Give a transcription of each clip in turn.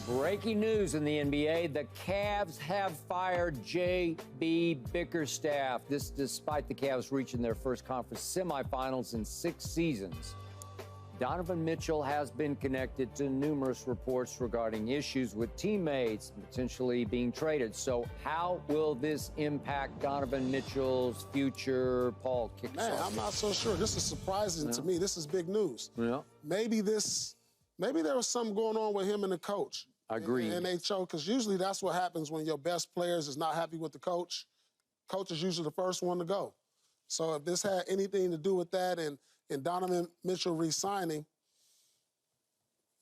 Breaking news in the NBA, the Cavs have fired J.B. Bickerstaff. This despite the Cavs reaching their first conference semifinals in 6 seasons. Donovan Mitchell has been connected to numerous reports regarding issues with teammates, potentially being traded. So how will this impact Donovan Mitchell's future? Paul kicks Man, off. I'm not so sure. This is surprising to me. This is big news. Yeah. Maybe there was something going on with him and the coach. Agreed. And they chose, because usually that's what happens when your best players is not happy with the coach. Coach is usually the first one to go. So if this had anything to do with that and Donovan Mitchell re-signing,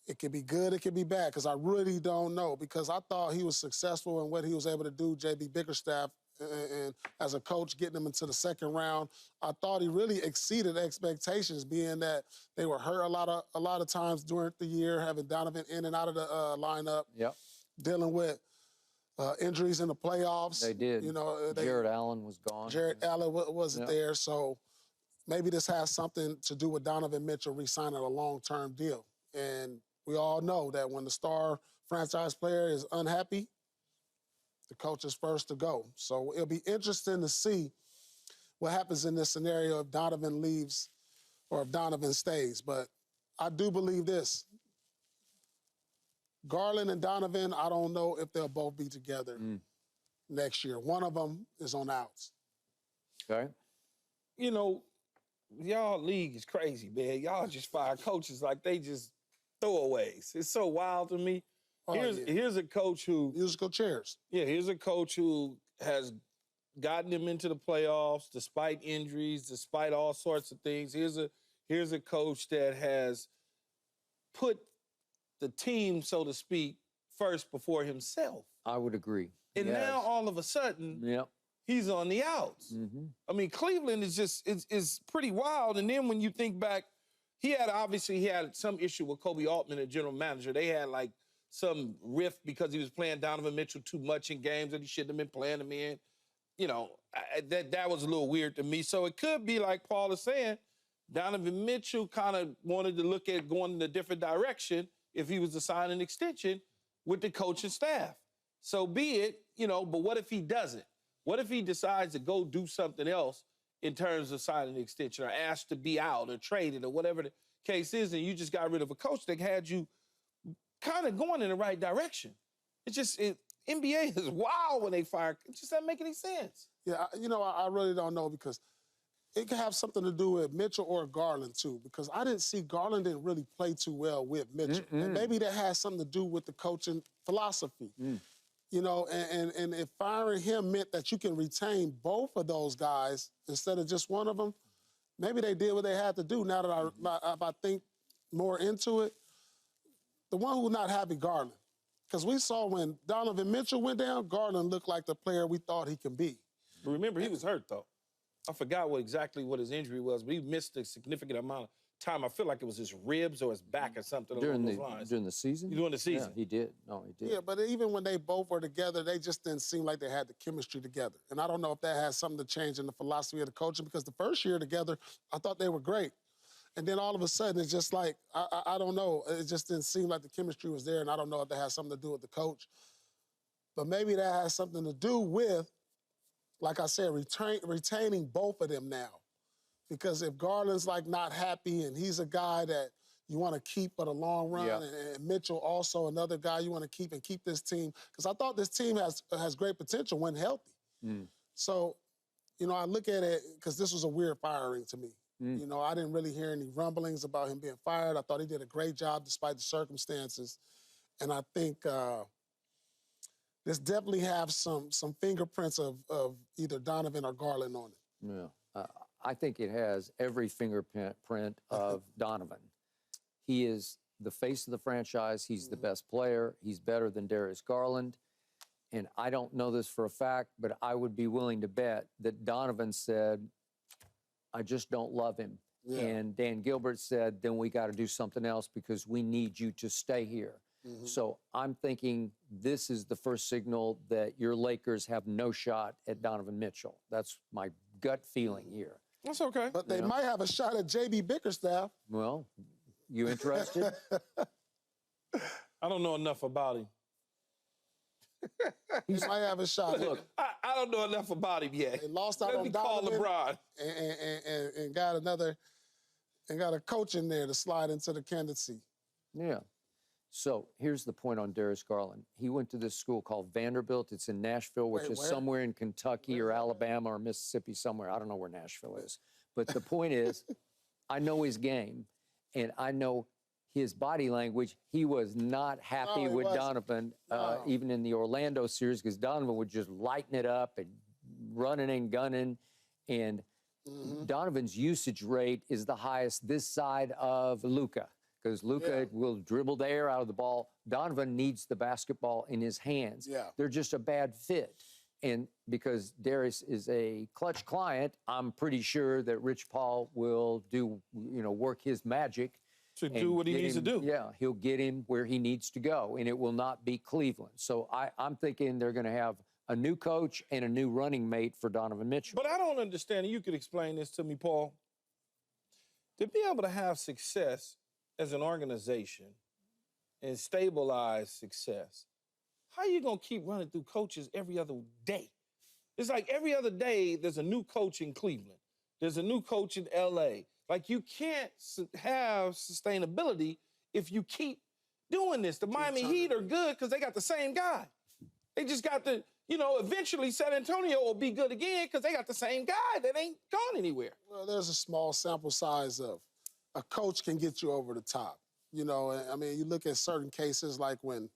it could be good, it could be bad, because I really don't know. Because I thought he was successful in what he was able to do, J.B. Bickerstaff, and as a coach, getting him into the second round. I thought he really exceeded expectations, being that they were hurt a lot of times during the year, having Donovan in and out of the lineup, dealing with injuries in the playoffs. They did. You know, Jared Allen was gone. Jared Allen wasn't there, so maybe this has something to do with Donovan Mitchell re-signing a long-term deal. And we all know that when the star franchise player is unhappy, the coach is first to go. So it'll be interesting to see what happens in this scenario if Donovan leaves or if Donovan stays. But I do believe this. Garland and Donovan, I don't know if they'll both be together next year. One of them is on outs. Okay. You know, y'all league is crazy, man. Y'all just fire coaches like they just throwaways. It's so wild to me. Here's a coach who... Musical chairs. Yeah, here's a coach who has gotten them into the playoffs despite injuries, despite all sorts of things. Here's a coach that has put the team, so to speak, first before himself. I would agree. And now all of a sudden, he's on the outs. I mean, Cleveland is just is pretty wild. And then when you think back, he had some issue with Kobe Altman, the general manager. They had like some rift because he was playing Donovan Mitchell too much in games that he shouldn't have been playing him in. You know, that was a little weird to me. So it could be like Paul is saying, Donovan Mitchell kind of wanted to look at going in a different direction if he was to sign an extension with the coaching staff. So be it, you know, but what if he doesn't? What if he decides to go do something else in terms of signing an extension or asked to be out or traded or whatever the case is, and you just got rid of a coach that had you kind of going in the right direction? It's just, NBA is wild when they fire. It just doesn't make any sense. Yeah, you know, I really don't know, because it could have something to do with Mitchell or Garland, too, because I didn't see Garland didn't really play too well with Mitchell. And maybe that has something to do with the coaching philosophy. You know, and if firing him meant that you can retain both of those guys instead of just one of them, maybe they did what they had to do. Now that I think more into it, the one who's not happy, Garland. Because we saw when Donovan Mitchell went down, Garland looked like the player we thought he can be. But remember, he was hurt, though. I forgot exactly what his injury was, but he missed a significant amount of time. I feel like it was his ribs or his back or something along those lines. During the season? During the season. Yeah, he did. No, he did. Yeah, but even when they both were together, they just didn't seem like they had the chemistry together. And I don't know if that has something to change in the philosophy of the coaching, because the first year together, I thought they were great. And then all of a sudden, it's just like, I don't know. It just didn't seem like the chemistry was there, and I don't know if that has something to do with the coach. But maybe that has something to do with, like I said, retaining both of them now. Because if Garland's like not happy and he's a guy that you want to keep for the long run, and Mitchell also another guy you want to keep and keep this team, because I thought this team has great potential when healthy. So, you know, I look at it, because this was a weird firing to me. You know, I didn't really hear any rumblings about him being fired. I thought he did a great job despite the circumstances. And I think this definitely have some fingerprints of either Donovan or Garland on it. Yeah. I think it has every fingerprint of Donovan. He is the face of the franchise. He's the best player. He's better than Darius Garland. And I don't know this for a fact, but I would be willing to bet that Donovan said, I just don't love him. And Dan Gilbert said, then we got to do something else because we need you to stay here. So I'm thinking this is the first signal that your Lakers have no shot at Donovan Mitchell. That's my gut feeling here. That's okay. But they might have a shot at J.B. Bickerstaff. Well, you interested? I don't know enough about him. He might have a shot. Look, I don't know enough about him yet. They lost out Let on me call Donovan LeBron. and got another and got a coach in there to slide into the candidacy. Yeah. So here's the point on Darius Garland. He went to this school called Vanderbilt. It's in Nashville, which Wait, is where? somewhere in Kentucky or Alabama or Mississippi somewhere. I don't know where Nashville is. But the point is, I know his game, and I know his body language. He was not happy he with wasn't. Donovan, No. even in the Orlando series, because Donovan would just lighten it up and running and gunning. And Donovan's usage rate is the highest this side of Luka, because Luka will dribble the air out of the ball. Donovan needs the basketball in his hands. Yeah. They're just a bad fit. And because Darius is a clutch client, I'm pretty sure that Rich Paul will do, work his magic. To and do what he get needs him- to do. Yeah, he'll get him where he needs to go, and it will not be Cleveland. So I'm thinking they're going to have a new coach and a new running mate for Donovan Mitchell. But I don't understand, and you could explain this to me, Paul. To be able to have success as an organization and stabilize success, how are you going to keep running through coaches every other day? It's like every other day there's a new coach in Cleveland. There's a new coach in LA. Like, you can't have sustainability if you keep doing this. The Miami Heat are good because they got the same guy. They just got the, eventually San Antonio will be good again because they got the same guy that ain't gone anywhere. Well, there's a small sample size of a coach can get you over the top. You look at certain cases like when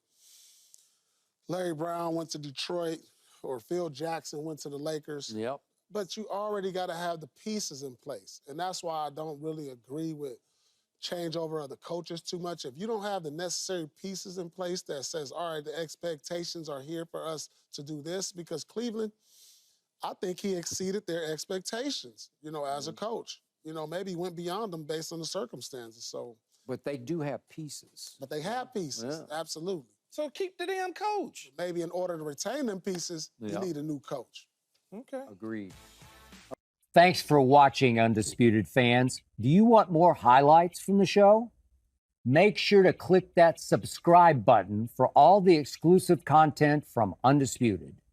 Larry Brown went to Detroit or Phil Jackson went to the Lakers. Yep. But you already got to have the pieces in place. And that's why I don't really agree with changeover of the coaches too much. If you don't have the necessary pieces in place that says, all right, the expectations are here for us to do this, because Cleveland, I think he exceeded their expectations, as a coach. Maybe he went beyond them based on the circumstances. So, But they do have pieces. but they have pieces, absolutely. So keep the damn coach. Maybe in order to retain them pieces, you need a new coach. Okay. Agreed. Thanks for watching, Undisputed fans. Do you want more highlights from the show? Make sure to click that subscribe button for all the exclusive content from Undisputed.